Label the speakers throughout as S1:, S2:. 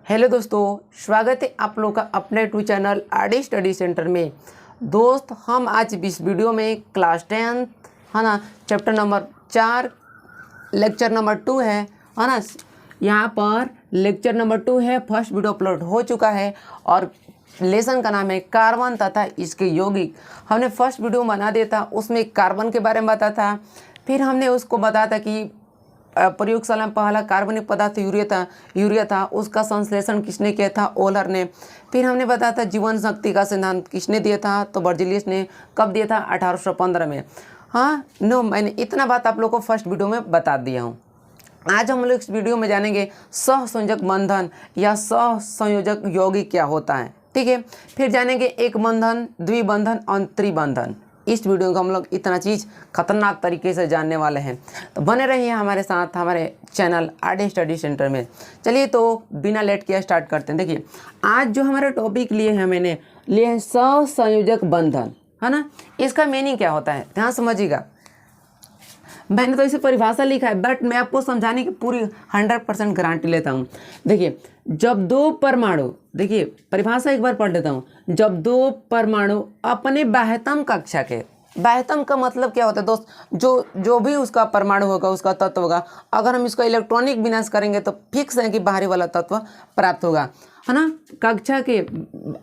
S1: Hello दोस्तों, स्वागत है आप लोग का अपने YouTube channel RD study centre में। दोस्त हम आज इस वीडियो में क्लास 10 है ना, चैप्टर नंबर 4 लेक्चर नंबर 2 है ना। यहाँ पर लेक्चर नंबर 2 है, फर्स्ट वीडियो अपलोड हो चुका है और लेसन का नाम है कार्बन तथा इसके यौगिक। हमने फर्स्ट वीडियो बना दिया था, उसमें कार्बन के बारे में बताया था। फिर हमने उसको बताया था कि प्रयोगशाला में पहला कार्बनिक पदार्थ यूरिया था, उसका संश्लेषण किसने किया था? ओलर ने। फिर हमने बताया था जीवन शक्ति का सिद्धांत किसने दिया था? तो बर्जेलियस ने। कब दिया था? 1815 में। हाँ नो, मैंने इतना बात आप लोग को फर्स्ट वीडियो में बता दिया हूँ। आज हम लोग इस वीडियो में जानेंगे सहसंयोजक बंधन या सहसंयोजक यौगिक क्या होता है, ठीक है। फिर जानेंगे एक बंधन, द्विबंधन और त्रिबंधन। इस वीडियो को हम लोग इतना चीज़ खतरनाक तरीके से जानने वाले हैं, तो बने रहिए हमारे साथ हमारे चैनल आरडी स्टडी सेंटर में। चलिए तो बिना लेट किया स्टार्ट करते हैं। देखिए आज जो हमारा टॉपिक लिए हैं, मैंने लिए हैं सहसंयोजक बंधन, है ना। इसका मीनिंग क्या होता है ध्यान समझिएगा। मैंने तो इसे परिभाषा लिखा है, बट मैं आपको समझाने की पूरी 100% गारंटी लेता हूँ। देखिए जब दो परमाणु, देखिए परिभाषा एक बार पढ़ लेता हूँ। जब दो परमाणु अपने बाह्यतम कक्षा के, बाह्यतम का मतलब क्या होता है दोस्त? जो भी उसका परमाणु होगा, उसका तत्व होगा, अगर हम इसका इलेक्ट्रॉनिक विनाश करेंगे तो फिक्स है कि बाहरी वाला तत्व प्राप्त होगा, है ना। कक्षा के,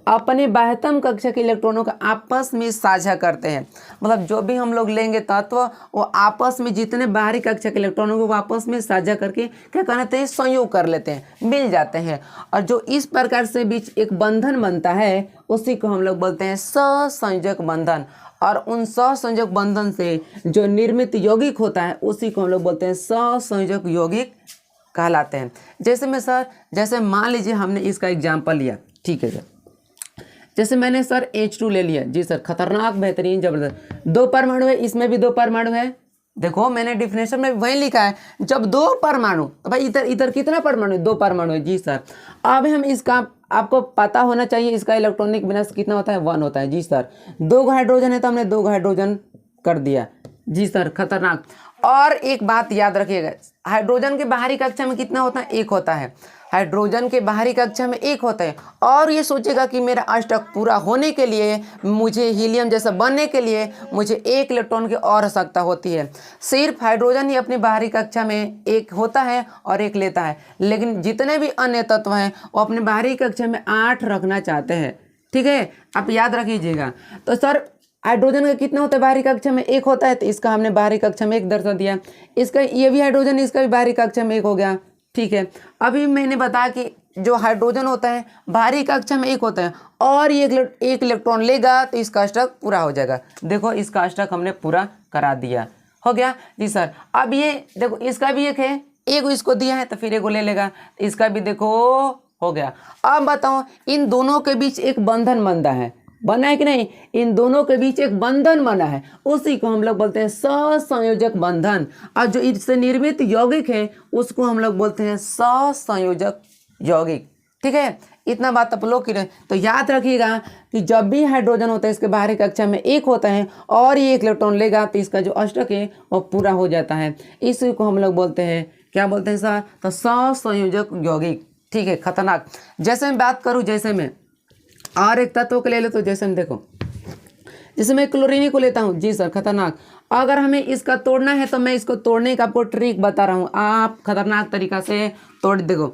S1: अपने बाह्यतम कक्षा के इलेक्ट्रॉनों का आपस में साझा करते हैं। मतलब जो भी हम लोग लेंगे तत्व, वो आपस में जितने बाहरी कक्षा के इलेक्ट्रॉनों को आपस में साझा करके क्या कहते हैं? संयोग कर लेते हैं, मिल जाते हैं। और जो इस प्रकार से बीच एक बंधन बनता है, उसी को हम लोग बोलते हैं सहसंयोजक बंधन। और उन सहसंयोजक बंधन से जो निर्मित यौगिक होता है, उसी को हम लोग बोलते हैं सहसंयोजक यौगिक कहलाते हैं। जैसे मान लीजिए हमने इसका एग्जाम्पल लिया, ठीक है सर। जैसे मैंने सर H2 ले लिया, जी सर, खतरनाक, बेहतरीन, जबरदस्त। दो परमाणु है, इसमें भी दो परमाणु है। देखो मैंने डिफिनेशन में वही लिखा है, जब दो परमाणु, तो भाई इधर कितना परमाणु है? दो परमाणु है, जी सर। अब हम इसका, आपको पता होना चाहिए इसका इलेक्ट्रॉनिक विनाश कितना होता है? 1 होता है, जी सर। 2 हाइड्रोजन है तो हमने 2 हाइड्रोजन कर दिया, जी सर, खतरनाक। और एक बात याद रखिएगा, हाइड्रोजन के बाहरी कक्षा में कितना होता है? 1 होता है। हाइड्रोजन के बाहरी कक्षा में 1 होता है। और ये सोचेगा कि मेरा अष्टक पूरा होने के लिए, मुझे हीलियम जैसा बनने के लिए मुझे 1 इलेक्ट्रॉन की और आवश्यकता होती है। सिर्फ हाइड्रोजन ही अपनी बाहरी कक्षा में 1 होता है और 1 लेता है, लेकिन जितने भी अन्य तत्व हैं वो अपने बाहरी कक्षा में 8 रखना चाहते हैं, ठीक है। आप याद रखिएगा। तो सर हाइड्रोजन का कितना होता है बाहरी कक्षा में? 1 होता है, तो इसका हमने बाहरी कक्षा में 1 दर्शा दिया। इसका ये भी हाइड्रोजन, इसका भी बाहरी कक्षा में 1 हो गया, ठीक है। अभी मैंने बताया कि जो हाइड्रोजन होता है बाहरी कक्षा में 1 होता है और ये 1 इलेक्ट्रॉन लेगा तो इसका अष्टक पूरा हो जाएगा। देखो इसका अष्टक हमने पूरा करा दिया, हो गया, जी सर। अब ये देखो इसका भी 1 है, 1 इसको दिया है तो फिर 1 ले लेगा, इसका भी देखो हो गया। अब बताओ इन दोनों के बीच एक बंधन बंधा है, बना है कि नहीं? इन दोनों के बीच एक बंधन बना है, उसी को हम लोग बोलते हैं सहसंयोजक बंधन। और जो इससे निर्मित यौगिक है उसको हम लोग बोलते हैं सहसंयोजक यौगिक, ठीक है। इतना बात आप लोग की रहे तो याद रखिएगा कि जब भी हाइड्रोजन होता है इसके बाहरी कक्षा में 1 होता है और ये 1 इलेक्ट्रॉन लेगा तो इसका जो अष्टक है वो पूरा हो जाता है। इसी को हम लोग बोलते हैं, क्या बोलते हैं सर? तो सहसंयोजक यौगिक, ठीक है, खतरनाक। जैसे मैं बात करूँ, जैसे मैं और एक तत्व को ले लो, तो जैसे हम देखो, जैसे मैं क्लोरीन को लेता हूँ, जी सर, खतरनाक। अगर हमें इसका तोड़ना है तो मैं इसको तोड़ने का आपको ट्रिक बता रहा हूँ, आप खतरनाक तरीका से तोड़। देखो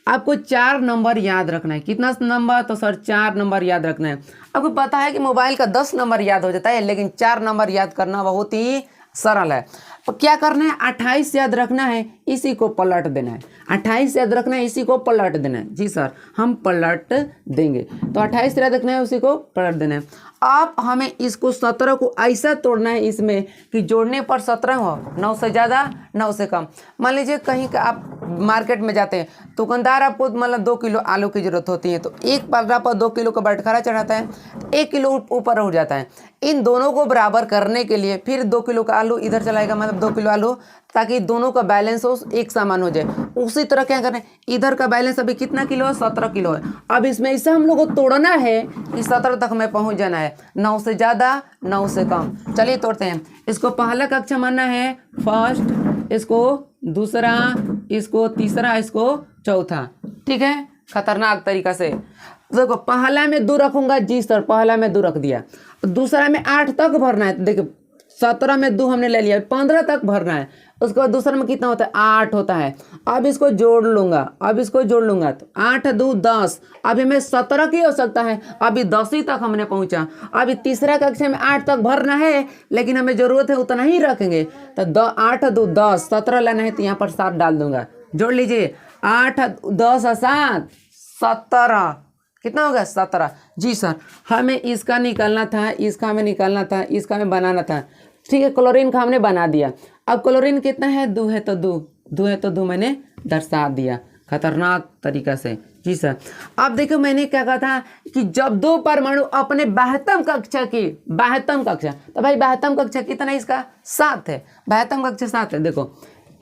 S1: आपको 4 नंबर याद रखना है। कितना नंबर? तो सर 4 नंबर याद रखना है। आपको पता है कि मोबाइल का 10 नंबर याद हो जाता है, लेकिन 4 नंबर याद करना बहुत ही सरल है। तो क्या करना है? 28 याद रखना है, इसी को पलट देना है। 28 याद रखना है, इसी को पलट देना है, जी सर, हम पलट देंगे। तो 28 याद रखना है, उसी को पलट देना है। अब हमें इसको 17 को ऐसा तोड़ना है इसमें कि जोड़ने पर 17 हो, 9 से ज़्यादा 9 से कम। मान लीजिए कहीं का आप मार्केट में जाते हैं, दुकानदार आपको मतलब 2 किलो आलू की ज़रूरत होती है, तो एक पलड़ा पर 2 किलो का बटखरा चढ़ाता है, 1 किलो ऊपर उठ जाता है। इन दोनों को बराबर करने के लिए फिर 2 किलो का आलू इधर चलाएगा, मतलब 2 किलो आलू, ताकि दोनों का बैलेंस हो, एक समान हो जाए। उसी तरह क्या करें, इधर का बैलेंस अभी कितना किलो है? 17 किलो है। अब इसमें ऐसा हम लोग को तोड़ना है कि 17 तक में पहुंच जाना है, 9 से ज़्यादा 9 से कम। चलिए तोड़ते हैं। इसको पहला कक्षा मानना है फर्स्ट, इसको दूसरा, इसको तीसरा, इसको चौथा, ठीक है। खतरनाक तरीका से। देखो पहला में 2 रखूंगा जी सर, पहला में 2 रख दिया, दूसरा में 8 तक भरना है। देखो 17 में 2 हमने ले लिया, 15 तक भरना है। उसके बाद दूसरा में कितना होता है, 8 होता है। अब इसको जोड़ लूंगा, तो 8 2 10, अभी हमें 17 की हो सकता है, अभी 10 ही तक हमने पहुंचा। अभी तीसरा कक्षा में 8 तक भरना है, लेकिन हमें जरूरत है उतना ही रखेंगे। तो 8 2 10, 17 लाना है, तो यहाँ पर 7 डाल दूंगा। जोड़ लीजिए, 8 10 7 17, कितना होगा 17। जी सर, हमें इसका निकालना था, इसका हमें निकालना था, इसका हमें बनाना था। ठीक है, क्लोरीन का हमने बना दिया। अब क्लोरीन कितना है, 2 है तो 2 मैंने दर्शा दिया खतरनाक तरीका से। जी सर, अब देखो मैंने क्या कहा था कि जब 2 परमाणु अपने 72 कक्षा की 72 कक्षा, तो भाई 72 कक्षा कितना है इसका, 7 है। 72 कक्षा 7 है। देखो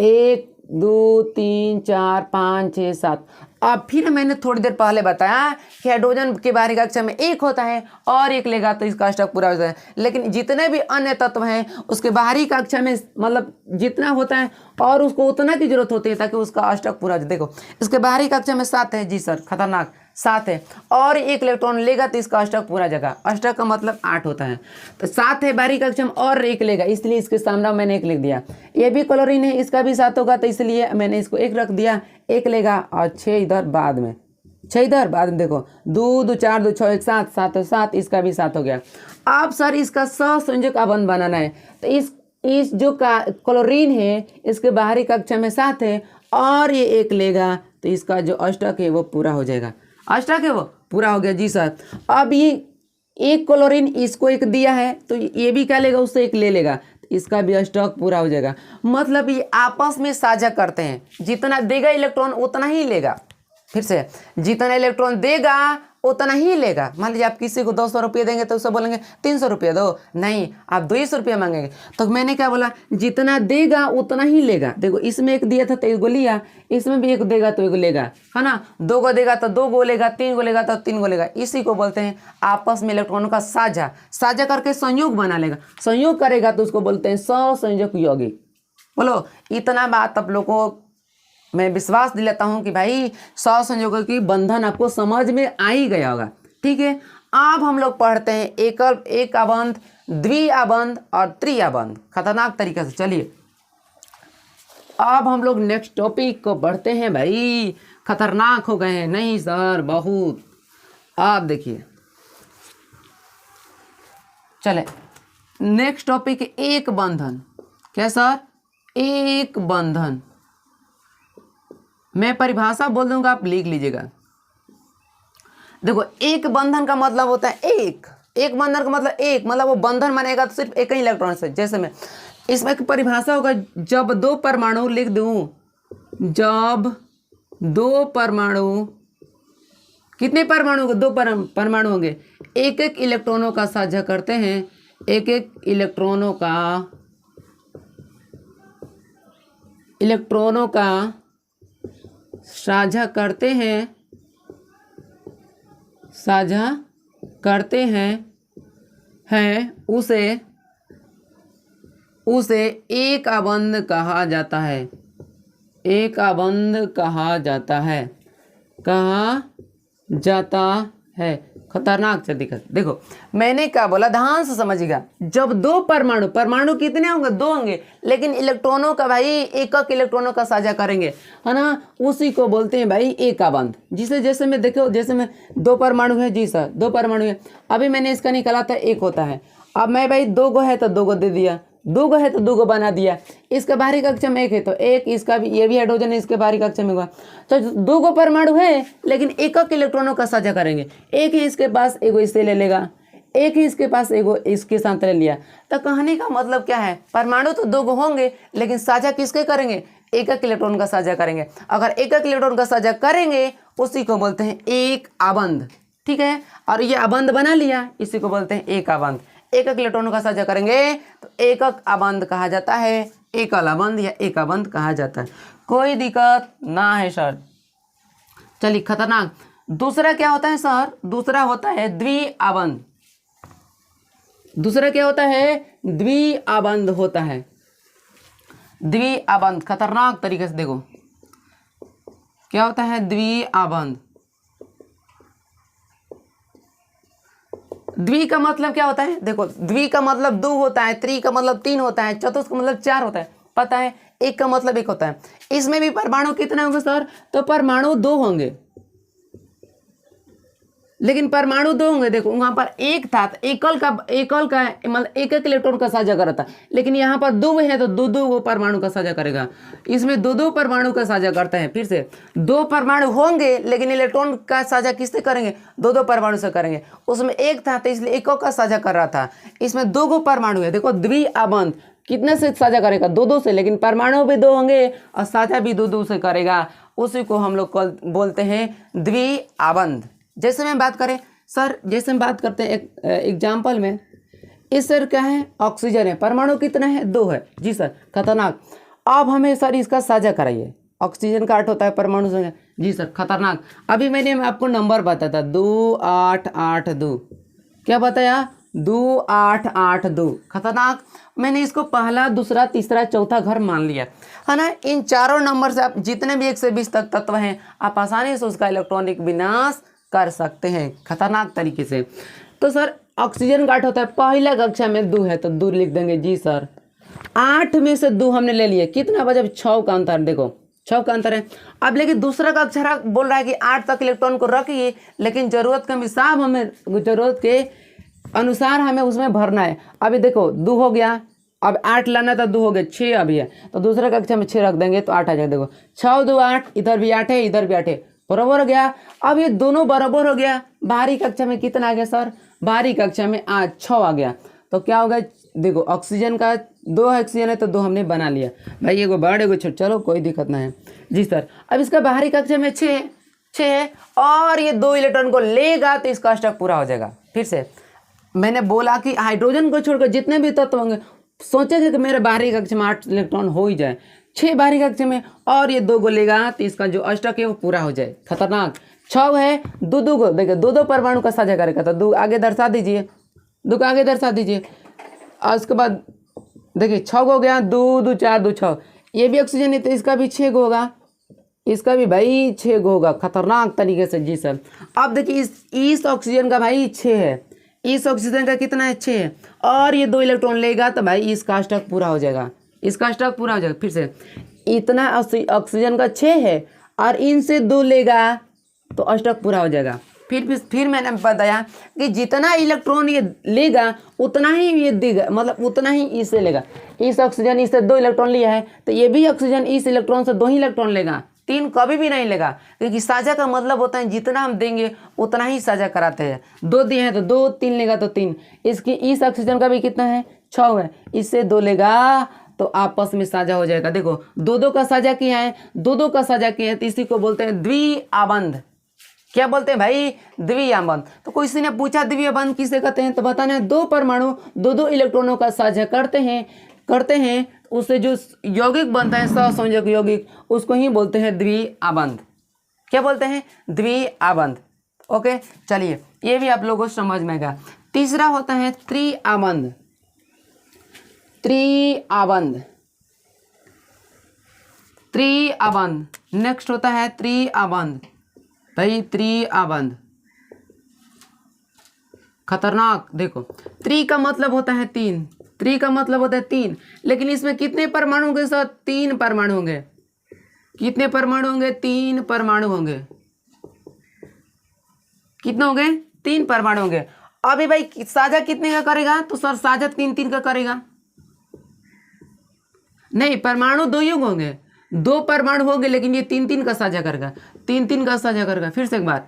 S1: 1 2 3 4 5 6 7। अब फिर मैंने थोड़ी देर पहले बताया कि हाइड्रोजन के बाहरी कक्षा में 1 होता है और 1 लेगा तो इसका अष्टक पूरा हो जाता है। लेकिन जितने भी अन्य तत्व हैं उसके बाहरी कक्षा में मतलब जितना होता है और उसको उतना की जरूरत होती है ताकि उसका अष्टक पूरा हो जाए। देखो इसके बाहरी कक्षा में 7 है। जी सर, खतरनाक 7 है और 1 इलेक्ट्रॉन लेगा तो इसका अष्टक पूरा जगह, अष्टक का मतलब 8 होता है। तो 7 है बाहरी कक्षा में और 1 लेगा, इसलिए इसके सामने मैंने 1 लिख दिया। ये भी क्लोरीन है, इसका भी 7 होगा, तो इसलिए मैंने इसको 1 रख दिया, 1 लेगा और 6 इधर बाद में, 6 इधर बाद में। देखो 2 2 4 2 6 1 7 7 7, इसका भी 7 हो गया। अब सर इसका सहसंयोजक अबंध बनाना है, तो इस जो क्लोरीन है इसके बाहरी कक्षा में 7 है और ये 1 लेगा तो इसका जो अष्टक है वो पूरा हो जाएगा। अष्टक है वो पूरा हो गया। जी सर, अब ये 1 क्लोरीन इसको 1 दिया है तो ये भी क्या लेगा, उससे 1 ले लेगा, तो इसका भी अष्टक पूरा हो जाएगा। मतलब ये आपस में साझा करते हैं, जितना देगा इलेक्ट्रॉन उतना ही लेगा। फिर से, जितना इलेक्ट्रॉन देगा उतना ही लेगा। मान लीजिए आप किसी को 200 रुपये देंगे तो उससे बोलेंगे 300 रुपये दो, नहीं आप 200 रुपये मांगेंगे। तो मैंने क्या बोला, जितना देगा उतना ही लेगा। देखो इसमें 1 दिया था तो 1 गो लिया, इसमें भी 1 देगा तो 1 लेगा, है ना। 2 गो देगा तो 2 गो लेगा, 3 गो लेगा तो 3 गो लेगा। इसी को बोलते हैं आपस में इलेक्ट्रॉनों का साझा करके संयोग बना लेगा। संयोग करेगा तो उसको बोलते हैं सहसंयोजक यौगिक। बोलो इतना बात आप लोग को मैं विश्वास दिलाता हूं कि भाई सहसंयोजकों की बंधन आपको समझ में आ ही गया होगा। ठीक है, अब हम लोग पढ़ते हैं एक अबंध, द्विअबंध और त्रिअबंध खतरनाक तरीके से। चलिए अब हम लोग नेक्स्ट टॉपिक को बढ़ते हैं। भाई खतरनाक हो गए हैं, नहीं सर बहुत। आप देखिए, चले नेक्स्ट टॉपिक एक बंधन। क्या सर, एक बंधन। मैं परिभाषा बोल दूंगा, आप लिख लीजिएगा। देखो एक बंधन का मतलब होता है एक बंधन का मतलब मतलब वो बंधन मानेगा तो सिर्फ एक ही इलेक्ट्रॉन से। जैसे मैं इसमें एक परिभाषा होगा, जब 2 परमाणु लिख दूं, जब 2 परमाणु, कितने परमाणु, 2 परमाणु होंगे, एक इलेक्ट्रॉनों का साझा करते हैं, एक इलेक्ट्रॉनों का साझा करते हैं उसे एक अबंध कहा जाता है। एक अबंध कहा जाता है। खतरनाक से दिक्कत। देखो मैंने क्या बोला, ध्यान से समझिएगा। जब 2 परमाणु कितने होंगे, 2 होंगे, लेकिन इलेक्ट्रॉनों का भाई एक इलेक्ट्रॉनों का साझा करेंगे, है ना, उसी को बोलते हैं भाई एक अबंध। जैसे मैं देखो, जैसे में 2 परमाणु है। जी सर 2 परमाणु है, अभी मैंने इसका निकाला था 1 होता है। अब मैं भाई 2 गो है तो 2 गो दे दिया, 2 गो है तो 2 गो बना दिया। इसका बाहरी कक्षा में 1 है तो 1, इसका भी, ये भी हाइड्रोजन है, इसके बाहरी कक्षा में होगा। तो 2 गो परमाणु है लेकिन एक इलेक्ट्रॉनों का साझा करेंगे। 1 है इसके पास, एगो इससे ले लेगा, 1 है इसके पास, एगो इसके साथ ले लिया। तो कहने का मतलब क्या है, परमाणु तो 2 गो होंगे लेकिन साझा किसके करेंगे, एक इलेक्ट्रॉन का साझा करेंगे। अगर एक इलेक्ट्रॉन का साझा करेंगे उसी को बोलते हैं एक अबंध। ठीक है, और ये अबंध बना लिया, इसी को बोलते हैं एक अबंध। एक इलेक्ट्रॉनों का साझा करेंगे तो एकक अबंध कहा जाता है, एकल अबंध या एक अबंध कहा जाता है। कोई दिक्कत ना है सर। चलिए खतरनाक। दूसरा क्या होता है सर, दूसरा होता है द्विअबंध। दूसरा क्या होता है, द्विअबंध होता है। द्विअबंध खतरनाक तरीके से देखो क्या होता है, द्विअबंध। द्वि का मतलब क्या होता है, देखो द्वि का मतलब 2 होता है, त्रि का मतलब 3 होता है, चतुर्थ का मतलब 4 होता है, पता है। एक का मतलब 1 होता है। इसमें भी परमाणु कितने होंगे सर, तो परमाणु 2 होंगे, लेकिन परमाणु 2 होंगे। देखो वहां पर एक था, एकल का मतलब एक इलेक्ट्रॉन का साझा करता है, लेकिन यहाँ पर 2 है तो 2 परमाणु का साझा करेगा। इसमें 2 परमाणु का साझा करते हैं। फिर से 2 परमाणु होंगे, लेकिन इलेक्ट्रॉन का साझा किससे करेंगे, 2 परमाणु से करेंगे। उसमें एक था तो इसलिए एक का साझा कर रहा था। इसमें 2 परमाणु है। देखो द्विआबंध कितने से साझा करेगा, 2 से, लेकिन परमाणु भी 2 होंगे और साझा भी 2 से करेगा। उसी को हम लोग बोलते हैं द्विआबंध। जैसे मैं बात करें सर, जैसे हम बात करते हैं एक एग्जाम्पल में, इस सर क्या है, ऑक्सीजन है, परमाणु कितना है, 2 है। जी सर, खतरनाक। अब हमें सर इसका साझा कराइए। ऑक्सीजन का 8 होता है, परमाणु संख्या, जी सर खतरनाक। अभी मैंने आपको नंबर बताया था 2882, क्या बताया, 2882, खतरनाक। मैंने इसको पहला, दूसरा, तीसरा, चौथा घर मान लिया है ना। इन चारों नंबर से आप जितने भी 1 से 20 तक तत्व हैं, आप आसानी से उसका इलेक्ट्रॉनिक विनाश कर सकते हैं खतरनाक तरीके से। तो सर ऑक्सीजन का 8 होता है, पहला कक्षा में 2 है तो 2 लिख देंगे। जी सर, 8 में से 2 हमने ले लिए, कितना बचा, 6 का अंतर। देखो 6 का अंतर है। अब लेकिन दूसरा का अक्षर बोल रहा है कि 8 तक इलेक्ट्रॉन को रखिए, लेकिन जरूरत के हिसाब हमें, जरूरत के अनुसार हमें उसमें भरना है। अभी देखो 2 हो गया, अब 8 लाना था, 2 हो गया, 6 अभी है, तो दूसरा कक्षा में 6 रख देंगे तो 8 आ जाएगा। देखो 6 2 8, इधर भी 8 है, इधर भी 8 है, बराबर हो गया। अब ये दोनों बराबर हो गया। बाहरी कक्षा में कितना आ गया सर, बाहरी कक्षा में 6 आ गया। तो क्या होगा, देखो ऑक्सीजन का 2 ऑक्सीजन है तो 2 हमने बना लिया भाई, एगो बड़ एगो छोट, चलो कोई दिक्कत ना है। जी सर, अब इसका बाहरी कक्षा में 6 है और ये 2 इलेक्ट्रॉन को लेगा तो इसका अष्टक पूरा हो जाएगा। फिर से मैंने बोला कि हाइड्रोजन को छोड़कर जितने भी तत्व होंगे, सोचेंगे कि मेरे बाहरी कक्षा में 8 इलेक्ट्रॉन हो ही जाए, 6 बाहरी कक्षा में, और ये 2 को लेगा तो इसका जो अष्टक है वो पूरा हो जाए। खतरनाक। 6 है, 2 को देखिए, 2 परमाणु का साझा करेगा तो 2 आगे दर्शा दीजिए, 2 को आगे दर्शा दीजिए। और उसके बाद देखिए 6 हो गया, 2 2 4 2 6, ये भी ऑक्सीजन है तो इसका भी 6 होगा, इसका भी भाई 6 होगा, खतरनाक तरीके से। जी सर, अब देखिए इस ऑक्सीजन का भाई 6 है, इस ऑक्सीजन का कितना है, 6 है, और ये 2 इलेक्ट्रॉन लेगा तो भाई इसका अष्टक पूरा हो जाएगा, इसका अष्टक पूरा हो जाएगा। फिर से इतना ऑक्सीजन का 6 है और इनसे 2 लेगा तो अष्टक पूरा हो जाएगा। फिर मैंने बताया कि जितना इलेक्ट्रॉन ये लेगा उतना ही ये देगा, मतलब उतना ही इससे लेगा। इस ऑक्सीजन इससे 2 इलेक्ट्रॉन लिया है तो ये भी ऑक्सीजन इस इलेक्ट्रॉन से 2 ही इलेक्ट्रॉन लेगा, 3 कभी भी नहीं लेगा, क्योंकि साझा का मतलब होता है जितना हम देंगे उतना ही साझा कराते हैं। 2 दिए हैं तो 2, 3 लेगा तो 3। इसकी इस ऑक्सीजन का भी कितना है, 6 है, इससे 2 लेगा तो आपस में साझा हो जाएगा। देखो 2 का साझा किया है, 2 का साझा किया है तो इसी को बोलते हैं द्विआबंध। क्या बोलते हैं भाई, द्विआबंध। तो किसी ने पूछा द्विआबंध किसे कहते हैं, तो बताना है 2 परमाणु 2 इलेक्ट्रॉनों का साझा करते हैं, उससे जो यौगिक बनता है सहसंयोजक यौगिक, उसको ही बोलते हैं द्विआबंध। क्या बोलते हैं, द्विआबंध। ओके, चलिए ये भी आप लोगों को समझ में आएगा। तीसरा होता है त्रिआबंध। त्रिआबंध नेक्स्ट होता है त्रिआबंध। भाई त्रिआबंध खतरनाक। देखो त्रि का मतलब होता है 3, त्रि का मतलब होता है 3, लेकिन इसमें कितने परमाणु होंगे सर, 3 परमाणु होंगे। कितने परमाणु होंगे, 3 परमाणु होंगे। कितने होंगे, 3 परमाणु होंगे। अभी भाई साझा कितने का करेगा, तो सर साझा 3 का करेगा। नहीं, परमाणु 2 ही होंगे, 2 परमाणु होंगे, लेकिन ये 3 का साझा करेगा, 3 का साझा करेगा। फिर से एक बार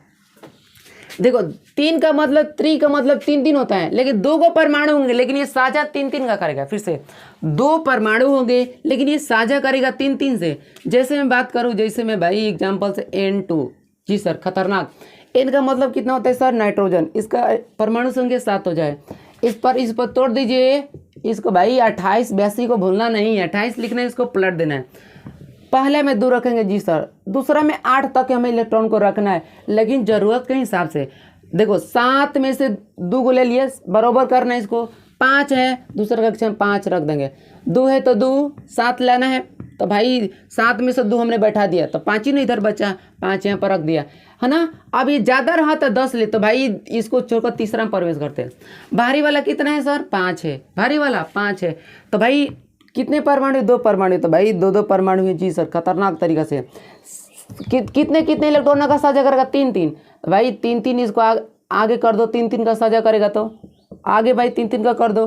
S1: देखो, 3 का मतलब, त्रि का मतलब 3 होता है, लेकिन 2 परमाणु होंगे, लेकिन ये साझा 3 का करेगा। फिर से 2 परमाणु होंगे लेकिन ये साझा करेगा 3 से। जैसे मैं बात करूं, जैसे मैं भाई एग्जांपल से N2, जी सर खतरनाक। N का मतलब कितना होता है सर, नाइट्रोजन, इसका परमाणु संख्या 7 हो जाए। इस पर तोड़ दीजिए, इसको भाई 28 82 को भूलना नहीं है, 28 लिखना है, इसको पलट देना है। पहले में 2 रखेंगे, जी सर, दूसरा में 8 तक हमें इलेक्ट्रॉन को रखना है, लेकिन ज़रूरत के हिसाब से। देखो 7 में से 2 को ले लिए, बराबर करना है इसको, 5 है, दूसरे कक्षा में 5 रख देंगे। 2 है तो 2, 7 लेना है तो भाई 7 में से 2 हमने बैठा दिया तो 5 ही नहीं इधर बचा, 5 यहाँ पर रख दिया है ना। अब ये ज़्यादा रहा तो 10 ले, तो भाई इसको छोड़कर तीसरा में प्रवेश करते हैं। भारी वाला कितना है सर? 5 है, भारी वाला 5 है। तो भाई कितने परमाणु? 2 परमाणु। तो भाई 2 परमाणु है जी सर, खतरनाक तरीका से। कितने इलेक्ट्रॉनों का साझा करेगा? 3 तो भाई 3 इसको आगे कर दो, 3 का साझा करेगा तो आगे भाई 3 का कर दो।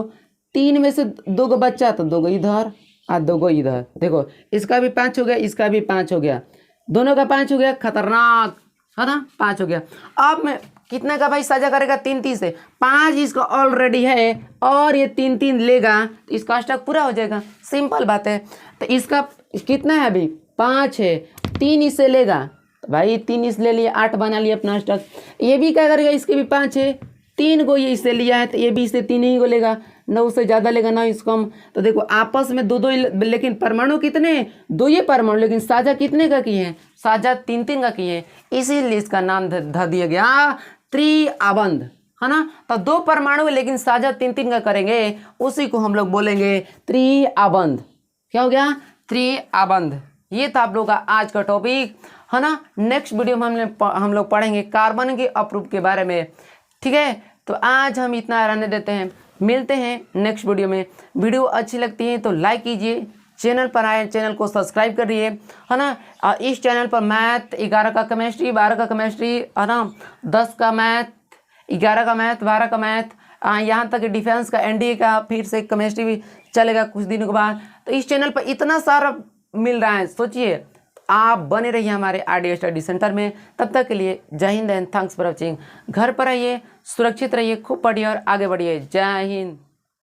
S1: 3 में से 2 को बच्चा तो 2 इधर और 2 इधर। देखो इसका भी 5 हो गया, इसका भी 5 हो गया, दोनों का 5 हो गया, खतरनाक है ना, 5 हो गया। अब मैं कितने का भाई साझा करेगा? 3 से 5 इसका ऑलरेडी है और ये 3 लेगा तो इसका स्टॉक पूरा हो जाएगा। सिंपल बात है। तो इसका कितना है अभी? 5 है, 3 इससे लेगा तो भाई 3 इस ले लिया, 8 बना लिया अपना स्टॉक। ये भी क्या करेगा? इसके भी 5 है, 3 को ये इससे लिया है तो ये भी इससे 3 ही को लेगा, 9 से ज़्यादा लेगा, 9 इसको कम। तो देखो आपस में 2 लेकिन परमाणु कितने? 2 ये परमाणु, लेकिन साझा कितने का किए हैं? साझा 3 का किए हैं, इसीलिए इसका नाम धर दिया गया त्रिआबंध है ना। तो 2 परमाणु लेकिन साझा 3 का करेंगे, उसी को हम लोग बोलेंगे त्रिआबंध। क्या हो गया? त्रिआबंध। ये था आप लोग का आज का टॉपिक है ना। नेक्स्ट वीडियो में हम लोग पढ़ेंगे कार्बन के अपरूप के बारे में। ठीक है, तो आज हम इतना रहने देते हैं, मिलते हैं नेक्स्ट वीडियो में। वीडियो अच्छी लगती है तो लाइक कीजिए, चैनल पर आए चैनल को सब्सक्राइब करिए है ना। इस चैनल पर मैथ 11 का केमिस्ट्री, 12 का केमिस्ट्री है ना, 10 का मैथ, 11 का मैथ, 12 का मैथ, यहाँ तक डिफेंस का, एनडीए का, फिर से केमिस्ट्री भी चलेगा कुछ दिनों के बाद। तो इस चैनल पर इतना सारा मिल रहा है, सोचिए। आप बने रहिए हमारे आरडी स्टडी सेंटर में। तब तक के लिए जय Hind and thanks for watching. घर पर रहिए, सुरक्षित रहिए, खूब पढ़िए और आगे बढ़िए। जय हिंद।